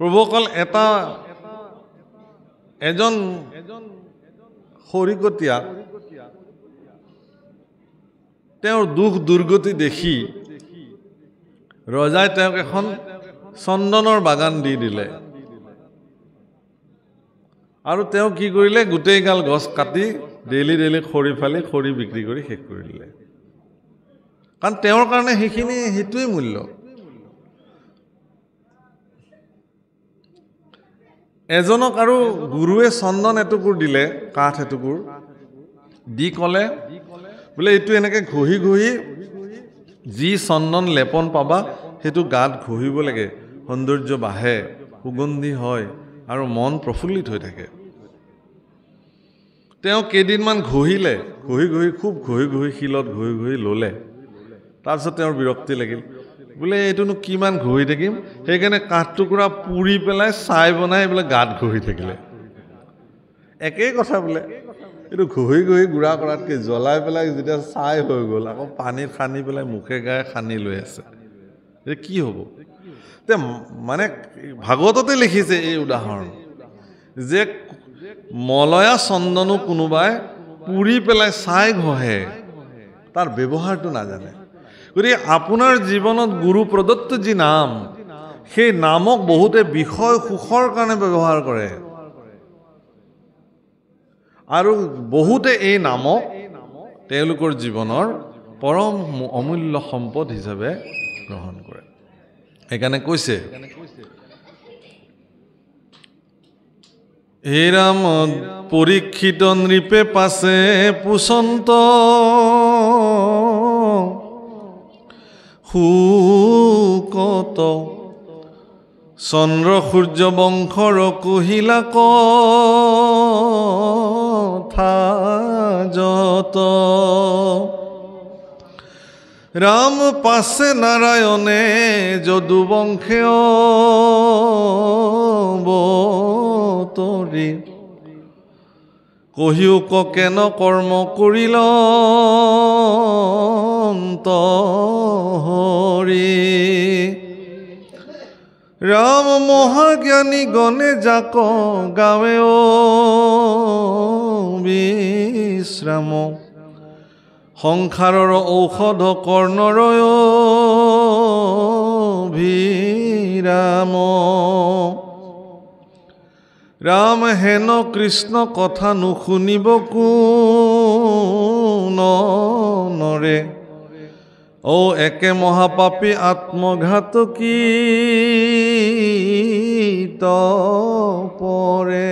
প্ৰভু অকল এজন খৰিকটীয়া তেওঁৰ দুখ দুৰ্গতি দেখি ৰজাই তেওঁক এখন চন্দনৰ বাগান দি দিলে আৰু তেওঁ কি কৰিলে গোটেইগাল গছ কাটি ডেইলি খৰি ফালি খৰি বিক্ৰী কৰি শেষ কৰি দিলে কাৰণ তেওঁৰ কাৰণে সেইটোৱে মূল্য এজনক আৰু গুৰুৱে চন্দন এটুকুৰ দিলে কাঠ এটুকুৰ দি ক'লে বোলে এইটো এনেকৈ ঘঁহি যি চন্দন লেপন পাবা সেইটো গাত ঘঁহিব লাগে সৌন্দৰ্য বাঢ়ে সুগন্ধি হয় আৰু মন প্ৰফুল্লিত হৈ থাকে তেওঁ কেইদিনমান ঘঁহিলে খুব ঘঁহি শিলত ঘঁহি ল'লে তাৰপিছত তেওঁৰ বিৰক্তি লাগিল বোলে এইটোনো কিমান ঘঁহি থাকিম সেইকাৰণে কাঠটুকুৰা পুৰি পেলাই ছাই বনাই বোলে গাত ঘঁহি থাকিলে একেই কথা বোলে এইটো ঘঁহি গুড়া কৰাতকৈ জ্বলাই পেলাই যেতিয়া ছাই হৈ গ'ল আকৌ পানীত সানি পেলাই মুখে গায়ে সানি লৈ আছে কি হ'ব মানে ভাগৱততে লিখিছে এই উদাহৰণ যে মলয়া চন্দনো কোনোবাই পুৰি পেলাই ছাই ঘঁহে তাৰ ব্যৱহাৰটো নাজানে গতিকে আপোনাৰ জীৱনত গুৰু প্ৰদত্ত যি নাম সেই নামক বহুতে বিষয় সুখৰ কাৰণে ব্যৱহাৰ কৰে আৰু বহুতে এই নামক তেওঁলোকৰ জীৱনৰ পৰম অমূল্য সম্পদ হিচাপে গ্ৰহণ কৰে সেইকাৰণে কৈছে হে ৰাম পৰীক্ষিত নৃপে পাছে পুচন্ত সুকত চন্দ্ৰ সূৰ্য বংশৰ কহিলা কথা যত ৰাম পাছে নাৰায়ণে যদু বংশে অৱতৰি কহিওক কেন কৰ্ম কৰিল হৰি ৰাম মহাজ্ঞানী গণে যাক গাৱে বিশ্ৰাম সংসাৰৰ ঔষধ কৰ্ণৰয় ভিৰাম ৰাম হেন কৃষ্ণ কথা নুশুনিব কোনৰে একে মহাপাপী আত্মঘাতকী পৰে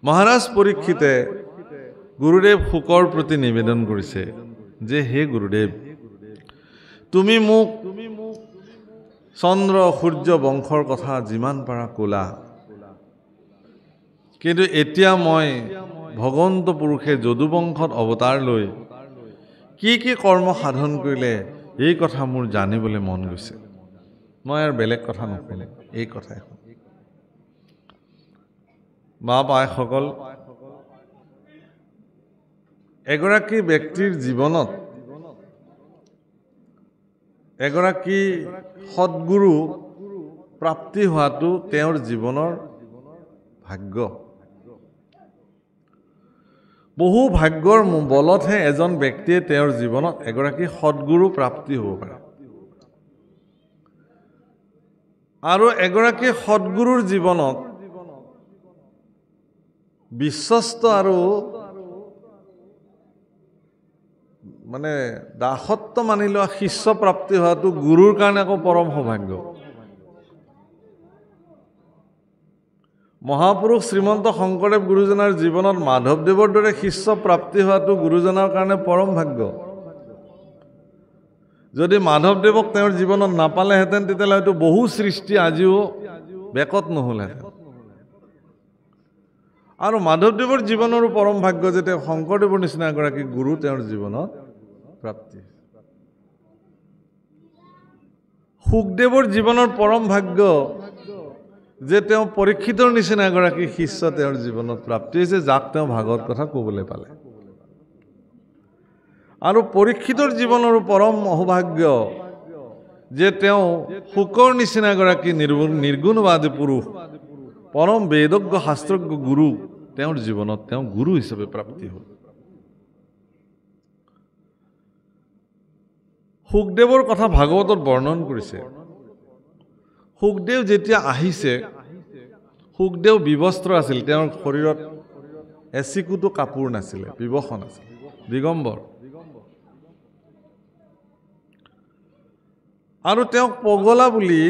মহাৰাজ পৰীক্ষিতে গুৰুদেৱ শুকৰ প্ৰতি নিবেদন কৰিছে যে হে গুৰুদেৱ তুমি মোক চন্দ্ৰ সূৰ্য বংশৰ কথা যিমান পাৰা ক'লা কিন্তু এতিয়া মই ভগৱন্ত পুৰুষে যদু বংশত অৱতাৰ লৈ কি কৰ্ম সাধন কৰিলে এই কথা মোৰ জানিবলৈ মন গৈছে মই আৰু বেলেগ কথা নক'লে এই কথাই মা পাইসকল এগৰাকী ব্যক্তিৰ জীৱনত এগৰাকী সৎগুৰু প্ৰাপ্তি হোৱাটো তেওঁৰ জীৱনৰ ভাগ্য বহু ভাগ্যৰ বলতহে এজন ব্যক্তিয়ে তেওঁৰ জীৱনত এগৰাকী সৎগুৰু প্ৰাপ্তি হ'ব পাৰে আৰু এগৰাকী সৎগুৰুৰ জীৱনত বিশ্বস্ত আৰু মানে দাসত্ব মানি লোৱা শিষ্য প্ৰাপ্তি হোৱাটো গুৰুৰ কাৰণে আকৌ পৰম সৌভাগ্য মহাপুৰুষ শ্ৰীমন্ত শংকৰদেৱ গুৰুজনাৰ জীৱনত মাধৱদেৱৰ দৰে শিষ্য প্ৰাপ্তি হোৱাটো গুৰুজনাৰ কাৰণে পৰম ভাগ্য যদি মাধৱদেৱক তেওঁৰ জীৱনত নাপালেহেঁতেন তেতিয়াহ'লে হয়তো বহু সৃষ্টি আজিও বেকত নহ'লহেঁতেন আৰু মাধৱদেৱৰ জীৱনৰো পৰম ভাগ্য যে তেওঁ শংকৰদেৱৰ নিচিনা এগৰাকী গুৰু তেওঁৰ জীৱনত প্ৰাপ্তি সুখদেৱৰ জীৱনৰ পৰম ভাগ্য যে তেওঁ পৰীক্ষিতৰ নিচিনা এগৰাকী শিষ্য তেওঁৰ জীৱনত প্ৰাপ্তি হৈছে যাক তেওঁ ভাগৱত কথা ক'বলৈ পালে আৰু পৰীক্ষিতৰ জীৱনৰো পৰম সৌভাগ্য যে তেওঁ শুকৰ নিচিনা এগৰাকী নিৰ্গুণবাদী পুৰুষ, পৰম বেদজ্ঞ শাস্ত্ৰজ্ঞ গুৰু, তেওঁৰ জীৱনত তেওঁ গুৰু হিচাপে প্ৰাপ্তি হ'ল। সুখদেৱৰ কথা ভাগৱতত বৰ্ণন কৰিছে। সুখদেৱ যেতিয়া আহিছে, সুখদেৱ বিবস্ত্ৰ আছিল, তেওঁৰ শৰীৰত এচিকুটো কাপোৰ নাছিলে, বিবস নাছিল, দিগম্বৰ। আৰু তেওঁক পগলা বুলি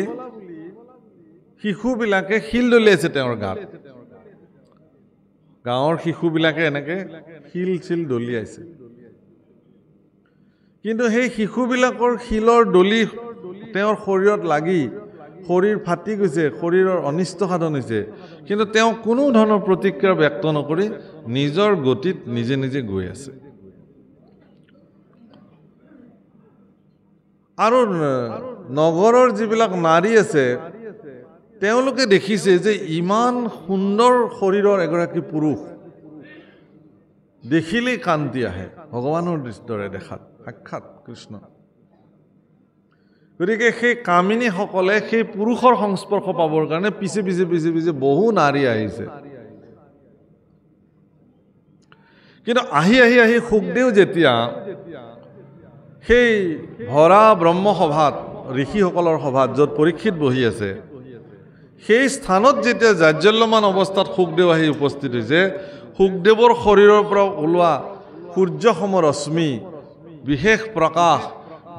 শিশুবিলাকে শিল দলিয়াইছে তেওঁৰ গাত। গাঁৱৰ শিশুবিলাকে এনেকে শিল চিল দলিয়াইছে। কিন্তু সেই শিশুবিলাকৰ শিলৰ দলি তেওঁৰ শৰীৰত লাগি শৰীৰ ফাটি গৈছে, শৰীৰৰ অনিষ্ট সাধন হৈছে। কিন্তু তেওঁ কোনো ধৰণৰ প্ৰতিক্ৰিয়া ব্যক্ত নকৰি নিজৰ গতিত নিজে নিজে গৈ আছে। আৰু নগৰৰ যিবিলাক নাৰী আছে, তেওঁলোকে দেখিছে যে ইমান সুন্দৰ শৰীৰৰ এগৰাকী পুৰুষ, দেখিলেই কান্তি আহে, ভগৱানৰ দৰে দেখাত, সাক্ষাৎ কৃষ্ণ। গতিকে সেই কামিনীসকলে সেই পুৰুষৰ সংস্পৰ্শ পাবৰ কাৰণে পিছে পিছে পিছে পিছে বহু নাৰী আহিছে। কিন্তু আহি আহি আহি সুখদেৱ যেতিয়া সেই ভৰা ব্ৰহ্মসভাত, ঋষিসকলৰ সভাত, য'ত পৰীক্ষিত বহি আছে, সেই স্থানত যেতিয়া জাজ্জল্যমান অৱস্থাত সুখদেৱ আহি উপস্থিত হৈছে, সুখদেৱৰ শৰীৰৰ পৰা ওলোৱা সূৰ্যসম ৰশ্মি, বিশেষ প্ৰকাশ,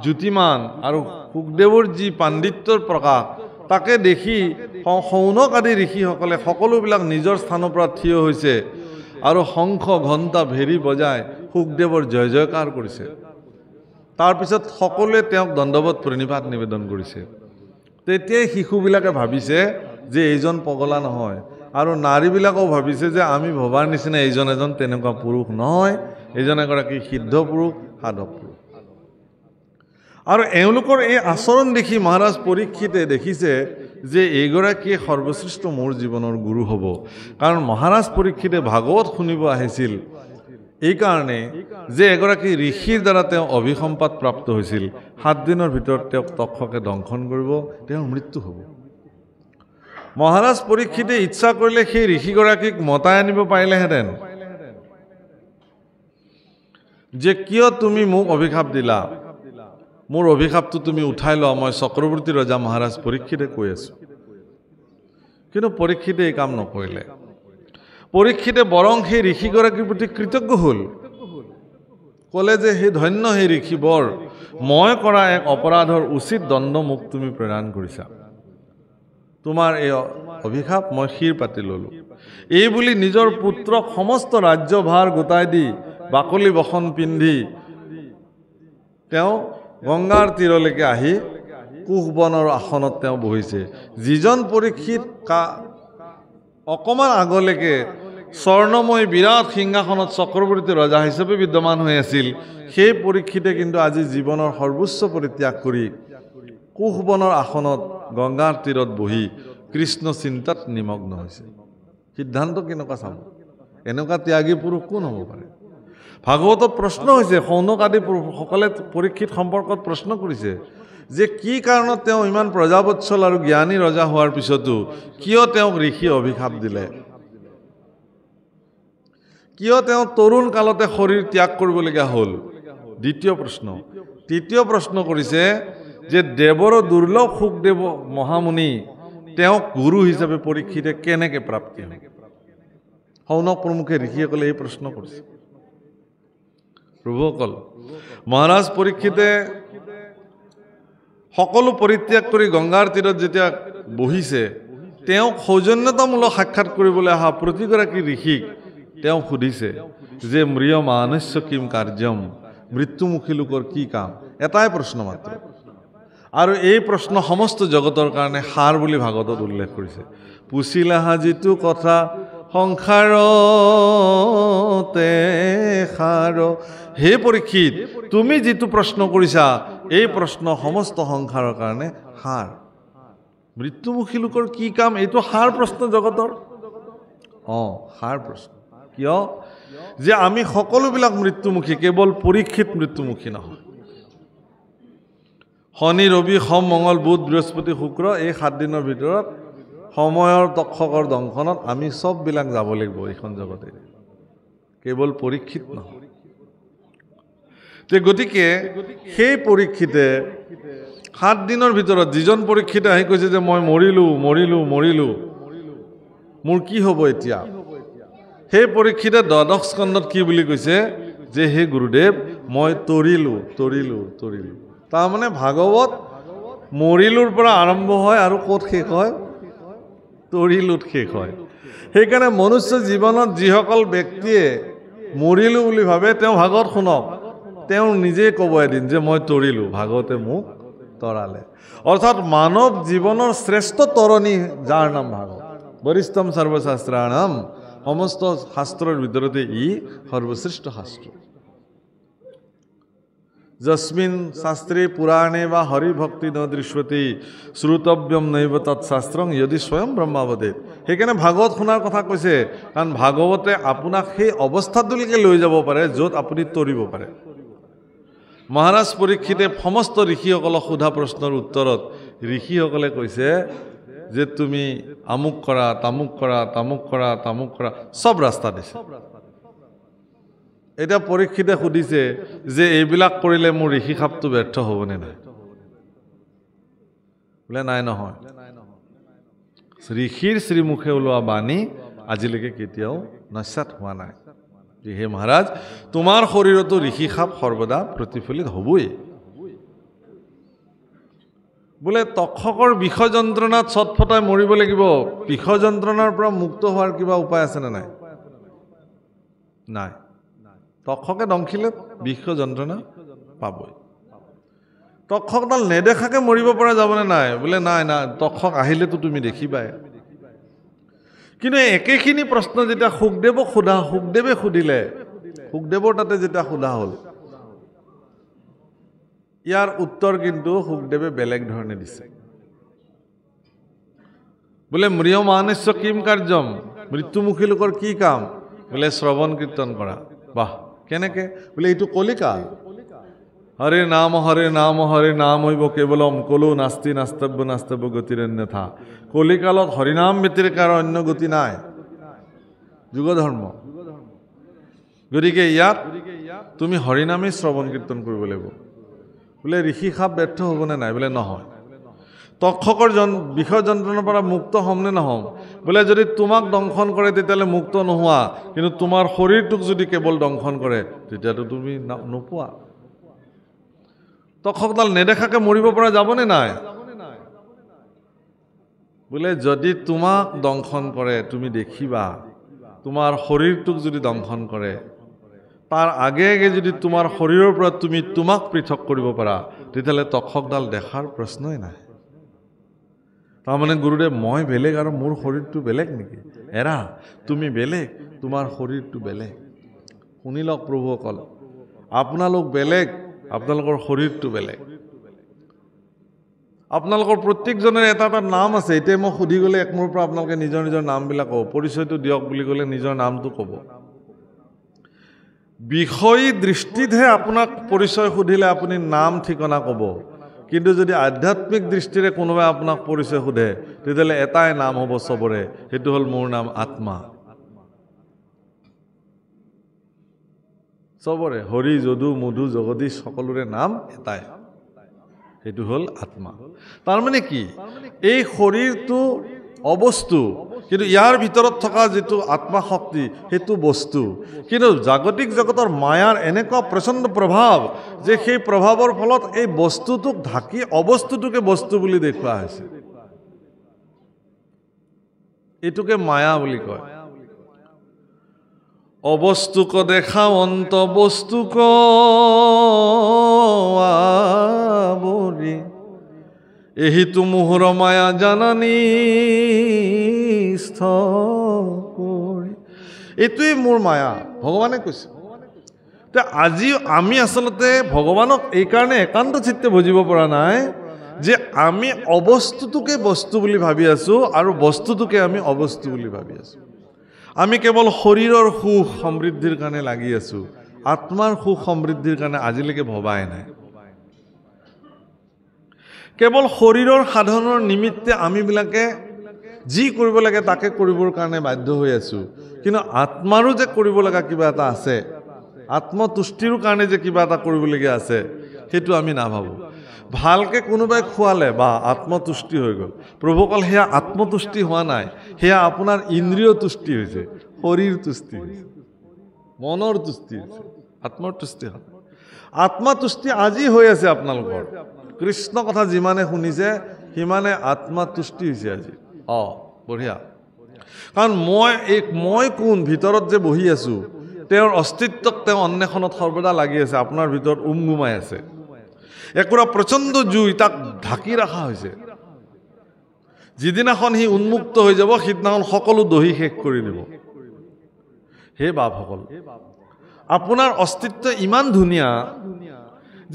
জ্যোতিমান আৰু সুখদেৱৰ যি পাণ্ডিত্যৰ প্ৰকাশ, তাকে দেখি শৌনক আদি ঋষিসকলে সকলোবিলাক নিজৰ স্থানৰ পৰা থিয় হৈছে আৰু শংখ ঘণ্টা ভেৰি বজাই সুখদেৱৰ জয় জয়কাৰ কৰিছে। তাৰপিছত সকলোৱে তেওঁক দণ্ডৱত প্ৰণিপাত নিবেদন কৰিছে। তেতিয়াই শিশুবিলাকে ভাবিছে যে এইজন পগলা নহয়, আৰু নাৰীবিলাকেও ভাবিছে যে আমি ভবাৰ নিচিনা এইজন এজন তেনেকুৱা পুৰুষ নহয়, এইজন এগৰাকী সিদ্ধ পুৰুষ, সাধক পুৰুষ। আৰু এওঁলোকৰ এই আচৰণ দেখি মহাৰাজ পৰীক্ষিতে দেখিছে যে এইগৰাকীয়ে সৰ্বশ্ৰেষ্ঠ মোৰ জীৱনৰ গুৰু হ'ব। কাৰণ মহাৰাজ পৰীক্ষিতে ভাগৱত শুনিব আহিছিল এইকাৰণে যে এগৰাকী ঋষিৰ দ্বাৰা তেওঁ অভিসম্পাত প্ৰাপ্ত হৈছিল। 7 দিনৰ ভিতৰত তেওঁক তক্ষকে দংশন কৰিব, তেওঁৰ মৃত্যু হ'ব। মহাৰাজ পৰীক্ষিতে ইচ্ছা কৰিলে সেই ঋষিগৰাকীক মতাই আনিব পাৰিলেহেঁতেন যে কিয় তুমি মোক অভিশাপ দিলা, মোৰ অভিশাপটো তুমি উঠাই লোৱা, মই চক্ৰৱৰ্তী ৰজা মহাৰাজ পৰীক্ষিতে কৈ আছো। কিন্তু পৰীক্ষিতে এই কাম নকৰিলে। পৰীক্ষিতে বৰং সেই ঋষিগৰাকীৰ প্ৰতি কৃতজ্ঞ হ'ল, ক'লে যে সেই ধন্য সেই ঋষিবৰ, মই কৰা এক অপৰাধৰ উচিত দণ্ড মোক তুমি প্ৰদান কৰিছা, তোমাৰ এই অভিশাপ মই শিৰ পাতি ল'লোঁ। এই বুলি নিজৰ পুত্ৰক সমস্ত ৰাজ্যভাৰ গোটাই দি বাকলি বসন পিন্ধি তেওঁ গংগাৰ তীৰলৈকে আহি কুশবনৰ আসনত তেওঁ বহিছে। যিজন পৰীক্ষিত অকণমান আগলৈকে স্বৰ্ণময় বিৰাট সিংহাসনত চক্ৰৱৰ্তী ৰজা হিচাপে বিদ্যমান হৈ আছিল, সেই পৰীক্ষিতে কিন্তু আজি জীৱনৰ সৰ্বোচ্চ পৰিত্যাগ কৰি কুশবনৰ আসনত গংগাৰ তীৰত বহি কৃষ্ণ চিন্তাত নিমগ্ন হৈছে। সিদ্ধান্ত কেনেকুৱা চাব? এনেকুৱা ত্যাগী পুৰুষ কোন হ'ব পাৰে? ভাগৱতত প্ৰশ্ন হৈছে, শৌনক আদি পুৰুষসকলে পৰীক্ষিত সম্পৰ্কত প্ৰশ্ন কৰিছে যে কি কাৰণত তেওঁ ইমান প্ৰজাবৎসল আৰু জ্ঞানী ৰজা হোৱাৰ পিছতো কিয় তেওঁক ঋষি অভিশাপ দিলে, কিয় তেওঁ তৰুণ কালতে শৰীৰ ত্যাগ কৰিবলগীয়া হ'ল? দ্বিতীয় প্ৰশ্ন। তৃতীয় প্ৰশ্ন কৰিছে যে দেৱৰ দুৰ্লভ সুখদেৱ মহামুনি তেওঁক গুৰু হিচাপে পৰীক্ষিতে কেনেকৈ প্ৰাপ্তি হ'ল? শৌনক প্ৰমুখে ঋষিসকলে এই প্ৰশ্ন কৰিছে। প্ৰভুসকল, মহাৰাজ পৰীক্ষিতে সকলো পৰিত্যাগ কৰি গংগাৰ তীৰত যেতিয়া বহিছে, তেওঁক সৌজন্যতামূলক সাক্ষাৎ কৰিবলৈ অহা প্ৰতিগৰাকী ঋষিক তেওঁ সুধিছে যে মৃয় মানস্য কিম কাৰ্যম, মৃত্যুমুখী লোকৰ কি কাম? এটাই প্ৰশ্ন মাত্ৰ, আৰু এই প্ৰশ্ন সমস্ত জগতৰ কাৰণে সাৰ বুলি ভাগৱতত উল্লেখ কৰিছে। পুছিলাহা যিটো কথা সংসাৰতে সাৰ, হে পৰীক্ষিত, তুমি যিটো প্ৰশ্ন কৰিছা এই প্ৰশ্ন সমস্ত সংসাৰৰ কাৰণে সাৰ। মৃত্যুমুখী লোকৰ কি কাম, এইটো সাৰ প্ৰশ্ন জগতৰ। সাৰ প্ৰশ্ন। কিয়? যে আমি সকলোবিলাক মৃত্যুমুখী, কেৱল পৰীক্ষিত মৃত্যুমুখী নহয়। শনি ৰবি সোম মঙ্গল বুধ বৃহস্পতি শুক্ৰ এই 7 দিনৰ ভিতৰত সময়ৰ তক্ষকৰ দংশনত আমি সববিলাক যাব লাগিব এইখন জগতে কেৱল পৰীক্ষিত নহয় তে গতিকে সেই পৰীক্ষিতে 7 দিনৰ ভিতৰত যিজন পৰীক্ষিতে আহি কৈছে যে মই মৰিলো মোৰ কি হ'ব এতিয়া সেই পৰীক্ষিতে দ্বাদশ স্কন্ধত কি বুলি কৈছে যে হে গুৰুদেৱ মই তৰিলো তাৰ মানে ভাগৱত মৰিলুৰ পৰা আৰম্ভ হয় আৰু ক'ত শেষ হয় তৰিলুত শেষ হয় সেইকাৰণে মনুষ্য জীৱনত যিসকল ব্যক্তিয়ে মৰিলো বুলি ভাবে তেওঁ ভাগৱত শুনক তেওঁ নিজে ক'ব এদিন যে মই তৰিলো ভাগৱতে মোক তৰালে অৰ্থাৎ মানৱ জীৱনৰ শ্ৰেষ্ঠ তৰণী যাৰ নাম ভাগৱত বৰিষ্ঠম সৰ্বশাস্ত্ৰাণাম সমস্ত শাস্ত্ৰৰ ভিতৰতে ই সৰ্বশ্ৰেষ্ঠ শাস্ত্ৰ যস্মিন শাস্ত্ৰে পুৰাণে বা হৰি ভক্তি ন দৃশ্যতে শ্ৰুতব্যম নৈব তৎশাস্ত্ৰং যদি স্বয়ং ব্ৰহ্মাৱদেৱ সেইকাৰণে ভাগৱত শুনাৰ কথা কৈছে কাৰণ ভাগৱতে আপোনাক সেই অৱস্থাটোলৈকে লৈ যাব পাৰে য'ত আপুনি তৰিব পাৰে মহাৰাজ পৰীক্ষিতে সমস্ত ঋষিসকলক সোধা প্ৰশ্নৰ উত্তৰত ঋষিসকলে কৈছে যে তুমি আমুক কৰা তামুক কৰা সব ৰাস্তা দিছে এটা পৰীক্ষিতে সুধিছে যে এইবিলাক কৰিলে মোৰ ঋষি খাপটো ব্যৰ্থ হ'বনে নাই বোলে নাই নহয় ঋষিৰ শ্ৰীমুখে ওলোৱা বাণী আজিলৈকে কেতিয়াও নস্যাৎ হোৱা নাই হে মহাৰাজ তোমাৰ শৰীৰতো ঋষি খাপ সৰ্বদা প্ৰতিফলিত হ'বই বোলে তক্ষকৰ বিষ যন্ত্ৰণাত ছটফটাই মৰিব লাগিব বিষ যন্ত্ৰণাৰ পৰা মুক্ত হোৱাৰ কিবা উপায় আছে নে নাই তক্ষকে দংখিলে বিষ যন্ত্ৰণা পাবই তক্ষকডাল নেদেখাকে মৰিব পৰা যাবনে নাই বোলে নাই তক্ষক আহিলেতো তুমি দেখিবাই কিন্তু একেখিনি প্ৰশ্ন যেতিয়া সুখদেৱে সুধিলে সুখদেৱৰ তাতে যেতিয়া সোধা হ'ল ইয়াৰ উত্তৰ কিন্তু সুখদেৱে বেলেগ ধৰণে দিছে বোলে ম্ৰিয়মানস্য কিম কাৰ্যম মৃত্যুমুখী লোকৰ কি কাম বোলে শ্ৰৱণ কীৰ্তন কৰা বাহ কেনেকে বোলে এইটো কলিকাল হৰে নাম হৈব কেৱলম কলো নাস্তব্য গতিৰন্যথা কলিকালত হৰিনাম ব্যতিৰেক আৰু অন্য গতি নাই যুগ ধৰ্ম গতিকে ইয়াত তুমি হৰিনামেই শ্ৰৱণ কীৰ্তন কৰিব লাগিব বোলে ঋষি খাপ ব্যৰ্থ হ'বনে নাই বোলে নহয় তক্ষকৰ বিষ যন্ত্ৰণৰ পৰা মুক্ত হ'ম নে নহ'ম বোলে যদি তোমাক দংশন কৰে তেতিয়াহ'লে মুক্ত নোহোৱা কিন্তু তোমাৰ শৰীৰটোক যদি কেৱল দংশন কৰে তেতিয়াতো তুমি নোপোৱা তক্ষকডাল নেদেখাকে মৰিব পৰা যাবনে নাই বোলে যদি তোমাক দংশন কৰে তুমি দেখিবা তোমাৰ শৰীৰটোক যদি দংশন কৰে তাৰ আগে যদি তোমাৰ শৰীৰৰ পৰা তুমি তোমাক পৃথক কৰিব পাৰা তেতিয়াহ'লে তক্ষকডাল দেখাৰ প্ৰশ্নই নাই তাৰমানে গুৰুদেৱ মই বেলেগ আৰু মোৰ শৰীৰটো বেলেগ নেকি এৰা তুমি বেলেগ তোমাৰ শৰীৰটো বেলেগ শুনি লওক প্ৰভুসকল আপোনালোক বেলেগ আপোনালোকৰ শৰীৰটো বেলেগ আপোনালোকৰ প্ৰত্যেকজনৰ এটা নাম আছে এতিয়া মই সুধি গ'লে একমূৰৰ পৰা আপোনালোকে নিজৰ নামবিলাক ক'ব পৰিচয়টো দিয়ক বুলি ক'লে নিজৰ নামটো ক'ব বিষয়ী দৃষ্টিতহে আপোনাক পৰিচয় সুধিলে আপুনি নাম ঠিকনা ক'ব কিন্তু যদি আধ্যাত্মিক দৃষ্টিৰে কোনোবাই আপোনাক পৰিচয় সোধে তেতিয়াহ'লে এটাই নাম হ'ব চবৰে সেইটো হ'ল মোৰ নাম আত্মা চবৰে হৰি যদু মধু জগদীশ সকলোৰে নাম এটাই সেইটো হ'ল আত্মা তাৰমানে কি এই শৰীৰটো অবস্তু কিন্তু ইয়াৰ ভিতৰত থকা যেটো আত্মা শক্তি হেতু বস্তু কিন্তু জাগতিক জগতৰ মায়াৰ এনেকুৱা প্ৰচণ্ড প্ৰভাৱ যে সেই প্ৰভাৱৰ ফলত এই বস্তুটোক ঢাকি অবস্তুটোকে বস্তু বুলি দেখুওৱা হৈছে এটোকে মায়া বুলি কয় অবস্তুক দেখা অন্ত বস্তুক আবৰি এহিতু মোহৰ মায়া জানানি এইটোৱে মোৰ মায়া ভগৱানে কৈছে আজি আমি আচলতে ভগৱানক এই কাৰণে একান্ত চিত্তে বুজিব পৰা নাই যে আমি অবস্তুটোকে বস্তু বুলি ভাবি আছো আৰু বস্তুটোকে আমি অবস্তু বুলি ভাবি আছো আমি কেৱল শৰীৰৰ সুখ সমৃদ্ধিৰ কাৰণে লাগি আছো আত্মাৰ সুখ সমৃদ্ধিৰ কাৰণে আজিলৈকে ভবাই নাই কেৱল শৰীৰৰ সাধনৰ নিমিত্তে আমিবিলাকে যি কৰিব লাগে তাকে কৰিবৰ কাৰণে বাধ্য হৈ আছোঁ, কিন্তু আত্মাৰো যে কৰিব লগা কিবা এটা আছে, আত্মতুষ্টিৰ কাৰণে যে কিবা এটা কৰিবলগীয়া আছে, সেইটো আমি নাভাবোঁ। ভালকৈ কোনোবাই খোৱালে বা আত্মতুষ্টি হৈ গ'ল, প্ৰভু অকল সেয়া আত্মতুষ্টি হোৱা নাই, সেয়া আপোনাৰ ইন্দ্ৰিয় তুষ্টি হৈছে, শৰীৰ তুষ্টি হৈছে, মনৰ তুষ্টি হৈছে, আত্মৰ তুষ্টি হয়। আত্মতুষ্টি আজি হৈ আছে আপোনালোকৰ। কৃষ্ণ কথা যিমানে শুনিছে সিমানে আত্মতুষ্টি হৈছে আজি। বঢ়িয়া। কাৰণ মই কোন ভিতৰত যে বহি আছোঁ, তেওঁৰ অস্তিত্বক তেওঁ অন্বেষণত সৰ্বদা লাগি আছে, আপোনাৰ ভিতৰত উমগুমাই আছে। একোৰা প্ৰচণ্ড জুই তাক ঢাকি ৰখা হৈছে। যিদিনাখন সি উন্মুক্ত হৈ যাব সিদিনাখন সকলো দহি শেষ কৰি দিব। হে বাপসকল, আপোনাৰ অস্তিত্ব ইমান ধুনীয়া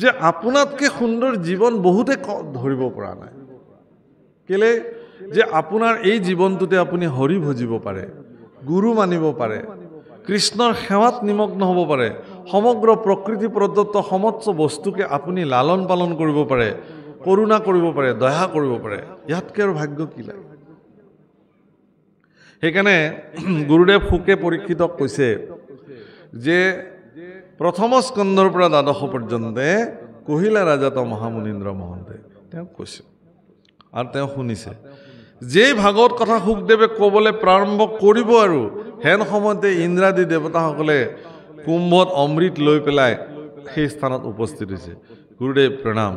যে আপোনাতকৈ সুন্দৰ জীৱন বহুতে ধৰিব পৰা নাই। কেলে যে আপোনাৰ এই জীৱনটোতে আপুনি হৰি ভজিব পাৰে, গুৰু মানিব পাৰে, কৃষ্ণৰ সেৱাত নিমগ্ন হ'ব পাৰে, সমগ্ৰ প্ৰকৃতি প্ৰদত্ত সমস্ত বস্তুকে আপুনি লালন পালন কৰিব পাৰে, কৰুণা কৰিব পাৰে, দয়া কৰিব পাৰে। ইয়াতকৈ আৰু ভাগ্য কি লাগে? সেইকাৰণে গুৰুদেৱ শুকে পৰীক্ষিতক কৈছে যে প্ৰথম স্কন্ধৰ পৰা দ্বাদশ পৰ্যন্তে কহিলা ৰাজাত মহামুনীন্দ্ৰ মহন্তে তেওঁ কৈছে আৰু তেওঁ শুনিছে। যেই ভাগৱত কথা শুকদেৱে ক'বলৈ প্ৰাৰম্ভ কৰিব আৰু হেন সময়তে ইন্দ্ৰাদি দেৱতাসকলে কুম্ভত অমৃত লৈ পেলাই সেই স্থানত উপস্থিত হৈছে। গুৰুদেৱ প্ৰণাম।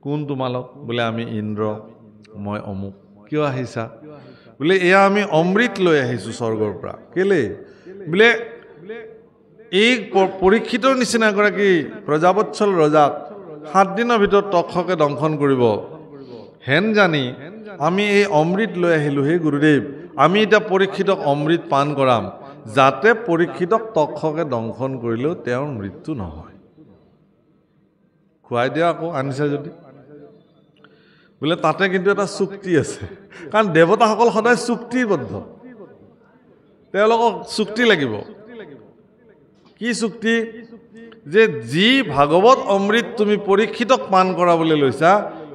কোন তোমালোক? বোলে আমি ইন্দ্ৰ, মই অমুক। কিয় আহিছা? বোলে এয়া আমি অমৃত লৈ আহিছোঁ স্বৰ্গৰ পৰা। কেলে? বোলে এই পৰীক্ষিতৰ নিচিনা এগৰাকী প্ৰজাবৎসল ৰজাক 7 দিনৰ ভিতৰত তক্ষকে দংশন কৰিব হেন জানি আমি এই অমৃত লৈ আহিলোঁ। হে গুৰুদেৱ, আমি এতিয়া পৰীক্ষিতক অমৃত পান কৰাম, যাতে পৰীক্ষিতক তক্ষকে দংশন কৰিলেও তেওঁৰ মৃত্যু নহয়। খুৱাই দিয়া আকৌ আনিছে যদি। বোলে তাতে কিন্তু এটা চুক্তি আছে, কাৰণ দেৱতাসকল সদায় চুক্তিবদ্ধ, তেওঁলোকক চুক্তি লাগিব। কি চুক্তি? যে যি ভাগৱত অমৃত তুমি পৰীক্ষিতক পান কৰাবলৈ লৈছা,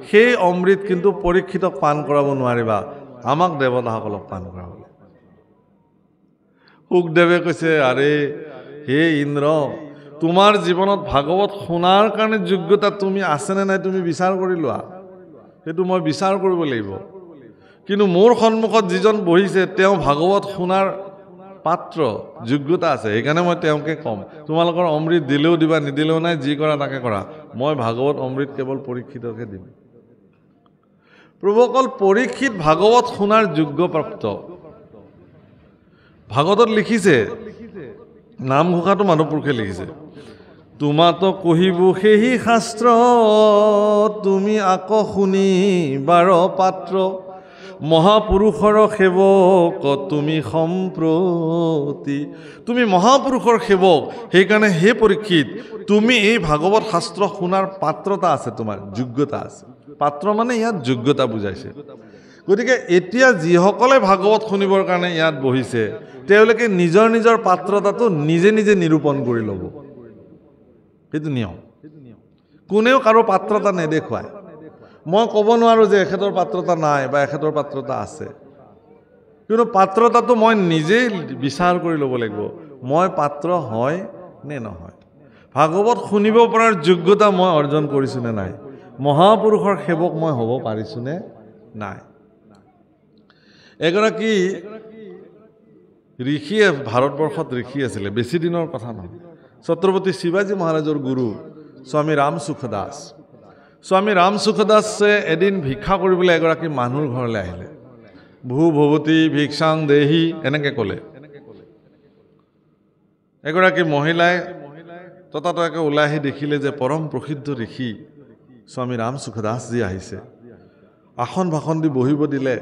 সেই অমৃত কিন্তু পৰীক্ষিতক পান কৰাব নোৱাৰিবা, আমাক দেৱতাসকলক পান কৰাবলৈ। শুকদেৱে কৈছে, আৰে হে ইন্দ্ৰ, তোমাৰ জীৱনত ভাগৱত শুনাৰ কাৰণে যোগ্যতা তুমি আছেনে নাই তুমি বিচাৰ কৰি লোৱা। সেইটো মই বিচাৰ কৰিব লাগিব। কিন্তু মোৰ সন্মুখত যিজন বহিছে তেওঁ ভাগৱত শুনাৰ পাত্ৰ, যোগ্যতা আছে, সেইকাৰণে মই তেওঁকে ক'ম তোমালোকৰ অমৃত দিলেও দিবা, নিদিলেও নাই, যি কৰা তাকে কৰা, মই ভাগৱত অমৃত কেৱল পৰীক্ষিতকে দিম। প্ৰভু অকল পৰীক্ষিত ভাগৱত শুনাৰ যোগ্যপ্ৰাপ্ত। ভাগৱতত লিখিছে, নামঘোষাটো মাধৱপুৰুষে লিখিছে, তোমাতো কহিবো সেহি শাস্ত্ৰ, তুমি আকৌ শুনি বাৰ পাত্ৰ, মহাপুৰুষৰ সেৱক তুমি সম্প্ৰতি। তুমি মহাপুৰুষৰ সেৱক, সেইকাৰণে হে পৰীক্ষিত তুমি এই ভাগৱত শাস্ত্ৰ শুনাৰ পাত্ৰতা আছে, তোমাৰ যোগ্যতা আছে। পাত্ৰ মানে ইয়াত যোগ্যতা বুজাইছে। গতিকে এতিয়া যিসকলে ভাগৱত শুনিবৰ কাৰণে ইয়াত বহিছে তেওঁলোকে নিজৰ নিজৰ পাত্ৰতাটো নিজে নিজে নিৰূপণ কৰি ল'ব। সেইটো নিয়ম। কোনেও কাৰো পাত্ৰতা নেদেখুৱায়। মই ক'ব নোৱাৰোঁ যে এখেতৰ পাত্ৰতা নাই বা এখেতৰ পাত্ৰতা আছে, কিন্তু পাত্ৰতাটো মই নিজেই বিচাৰ কৰি ল'ব লাগিব, মই পাত্ৰ হয় নে নহয়। ভাগৱত শুনিব পৰাৰ যোগ্যতা মই অৰ্জন কৰিছোঁ নে নাই, মহাপুৰুষৰ সেৱক মই হ'ব পাৰিছোঁ নে নাই। এগৰাকী ঋষিয়ে ভাৰতবৰ্ষত ঋষি আছিলে, বেছি দিনৰ কথা নহয়। ছত্ৰপতি শিৱাজী মহাৰাজৰ গুৰু স্বামী ৰাম সুখদাস। স্বামী ৰাম সুখদাসে এদিন ভিক্ষা কৰিবলৈ এগৰাকী মানুহৰ ঘৰলৈ আহিলে। ভূ ভৱতী ভিক্ষাং দেহি এনেকৈ ক'লে। এগৰাকী মহিলাই ততাতয়াকৈ ওলাই আহি দেখিলে যে পৰম প্ৰসিদ্ধ ঋষি স্বামী ৰাম সুখদাসজী আহিছে। আসন ভাষণ দি বহিব দিলে,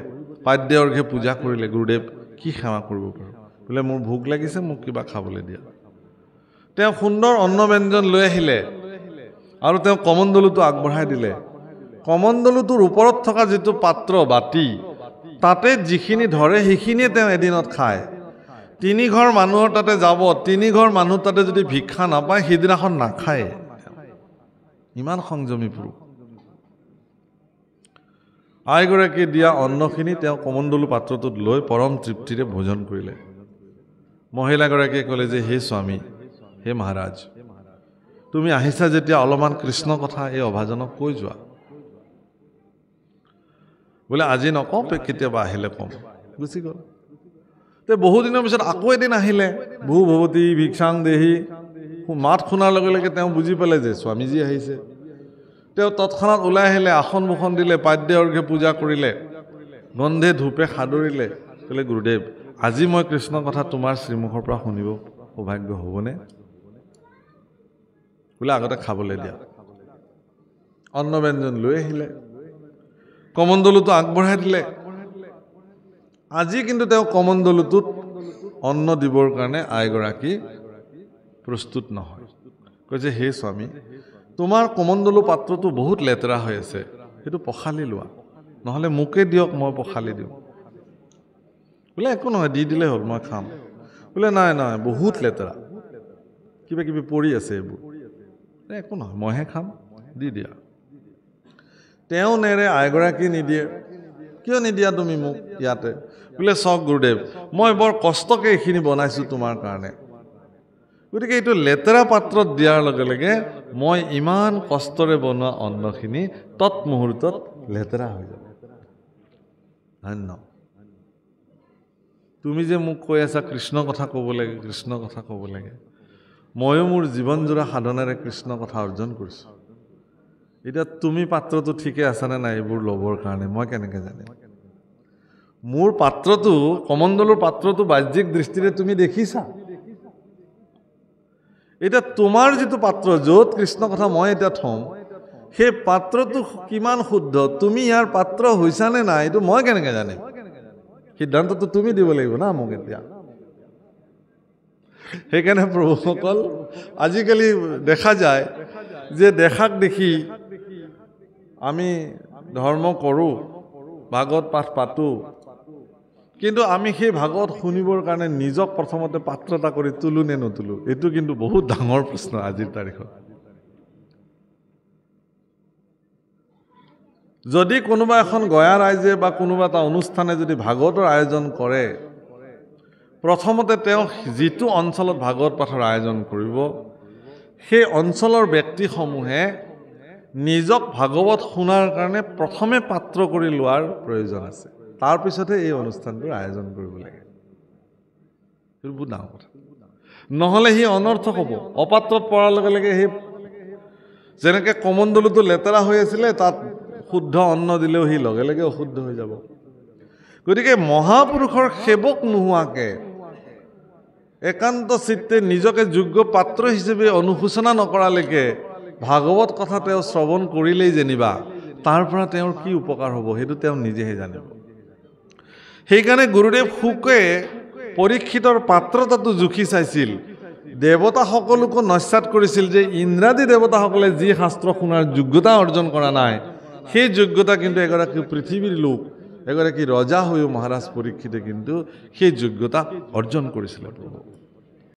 পাদ্য অৰ্ঘ্যে পূজা কৰিলে। গুৰুদেৱ কি সেৱা কৰিব পাৰোঁ? বোলে মোৰ ভোক লাগিছে, মোক কিবা খাবলৈ দিয়া। তেওঁ সুন্দৰ অন্ন ব্যঞ্জন লৈ আহিলে আৰু তেওঁ কমণ্ডলুটো আগবঢ়াই দিলে। কমণ্ডলুটোৰ ওপৰত থকা যিটো পাত্ৰ বাতি, তাতে যিখিনি ধৰে সেইখিনিয়ে তেওঁ এদিনত খায়। 3 ঘৰ মানুহৰ তাতে যাব, 3 ঘৰ মানুহ তাতে যদি ভিক্ষা নাপায় সেইদিনাখন নাখায়। ইমান সংযমী পুৰুষ। আইগৰাকীয়ে দিয়া অন্নখিনি তেওঁ কমণ্ডলু পাত্ৰটোত লৈ পৰম তৃপ্তিৰে ভোজন কৰিলে। মহিলাগৰাকীয়ে ক'লে যে হে স্বামী, হে মহাৰাজ, তুমি আহিছা যেতিয়া অলপমান কৃষ্ণ কথা এই অভাজনক কৈ যোৱা। বোলে আজি নকওঁ, কেতিয়াবা আহিলে ক'ম। গুচি গ'ল। তে বহুদিনৰ পিছত আকৌ এদিন আহিলে, ভূ ভৱতী ভিক্ষাং দেহি। মাত শুনাৰ লগে লগে তেওঁ বুজি পালে যে স্বামীজী আহিছে। তেওঁ তৎক্ষণাত ওলাই আহিলে, আসন ভূষণ দিলে, পাদ্য অৰ্ঘ্যে পূজা কৰিলে, গন্ধে ধূপে সাদৰিলে। ক'লে গুৰুদেৱ, আজি মই কৃষ্ণ কথা তোমাৰ শ্ৰীমুখৰ পৰা শুনিব সৌভাগ্য হ'বনে? বোলে আগতে খাবলৈ দিয়া। অন্ন ব্যঞ্জন লৈ আহিলে, কমণ্ডলুটো আগবঢ়াই দিলে। আজি কিন্তু তেওঁ কমণ্ডলুটোত অন্ন দিবৰ কাৰণে আইগৰাকী প্ৰস্তুত নহয়। কৈছে হে স্বামী, তোমাৰ কমণ্ডলু পাত্ৰটো বহুত লেতেৰা হৈ আছে, সেইটো পখালি লোৱা, নহ'লে মোকে দিয়ক, মই পখালি দিওঁ। বোলে একো নহয়, দি দিলে হ'ল, মই খাম। বোলে নাই নাই, বহুত লেতেৰা, কিবা কিবি পৰি আছে এইবোৰ। একো নহয়, মইহে খাম, দি দিয়া। তেওঁ নেৰে, আইগৰাকী নিদিয়ে। কিয় নিদিয়া তুমি মোক ইয়াতে? বোলে চাওক গুৰুদেৱ, মই বৰ কষ্টকে এইখিনি বনাইছোঁ তোমাৰ কাৰণে, গতিকে এইটো লেতেৰা পাত্ৰত দিয়াৰ লগে লগে মই ইমান কষ্টৰে বনোৱা অন্নখিনি তৎমুহূৰ্তত লেতেৰা হৈ যাব। ধন্য। তুমি যে মোক কৈ আছা কৃষ্ণ কথা ক'ব লাগে, কৃষ্ণ কথা ক'ব লাগে, ময়ো মোৰ জীৱনজোৰা সাধনেৰে কৃষ্ণ কথা অৰ্জন কৰিছোঁ। এতিয়া তুমি পাত্ৰটো ঠিকে আছানে নাই এইবোৰ ল'বৰ কাৰণে মই কেনেকৈ জানিম? মোৰ পাত্ৰটো, কমণ্ডলুৰ পাত্ৰটো বাহ্যিক দৃষ্টিৰে তুমি দেখিছা। এতিয়া তোমাৰ যিটো পাত্ৰ, য'ত কৃষ্ণ কথা মই এতিয়া থওঁ, সেই পাত্ৰটো কিমান শুদ্ধ, তুমি ইয়াৰ পাত্ৰ হৈছানে নাই, এইটো মই কেনেকৈ জানিম? সিদ্ধান্তটো তুমি দিব লাগিব না মোক এতিয়া। সেইকাৰণে প্ৰভুসকল, আজিকালি দেখা যায় যে দেখাক দেখি আমি ধৰ্ম কৰোঁ, ভাগৱত পাঠ পাতোঁ, কিন্তু আমি সেই ভাগৱত শুনিবৰ কাৰণে নিজক প্ৰথমতে পাত্ৰ এটা কৰি তোলো নে নতুলো, এইটো কিন্তু বহুত ডাঙৰ প্ৰশ্ন আজিৰ তাৰিখত। যদি কোনোবা এখন গয়া ৰাইজে বা কোনোবা এটা অনুষ্ঠানে যদি ভাগৱতৰ আয়োজন কৰে, প্ৰথমতে তেওঁ যিটো অঞ্চলত ভাগৱত পাঠৰ আয়োজন কৰিব, সেই অঞ্চলৰ ব্যক্তিসমূহে নিজক ভাগৱত শুনাৰ কাৰণে প্ৰথমে পাত্ৰ কৰি লোৱাৰ প্ৰয়োজন আছে। তাৰপিছতহে এই অনুষ্ঠানটোৰ আয়োজন কৰিব লাগে। সেইটো বহুত ডাঙৰ কথা। নহ'লে সি অনৰ্থক হ'ব। অপাত্ৰত পৰাৰ লগে লগে সেই যেনেকৈ কমণ্ডলুটো লেতেৰা হৈ আছিলে, তাত শুদ্ধ অন্ন দিলেও সি লগে লগে অশুদ্ধ হৈ যাব। গতিকে মহাপুৰুষৰ সেৱক নোহোৱাকৈ, একান্ত চিত্তে নিজকে যোগ্য পাত্ৰ হিচাপে অনুশোচনা নকৰালৈকে ভাগৱত কথা তেওঁ শ্ৰৱণ কৰিলেই যেনিবা তাৰ পৰা তেওঁৰ কি উপকাৰ হ'ব সেইটো তেওঁ নিজেহে জানিব। সেইকাৰণে গুৰুদেৱ শুকে পৰীক্ষিতৰ পাত্ৰতাটো জুখি চাইছিল। দেৱতাসকলকো নস্যাৎ কৰিছিল যে ইন্দ্ৰাদি দেৱতাসকলে যি শাস্ত্ৰ শুনাৰ যোগ্যতা অৰ্জন কৰা নাই, সেই যোগ্যতা কিন্তু এগৰাকী পৃথিৱীৰ লোক, এগৰাকী ৰজা হৈও মহাৰাজ পৰীক্ষিতে কিন্তু সেই যোগ্যতা অৰ্জন কৰিছিলে। প্ৰভু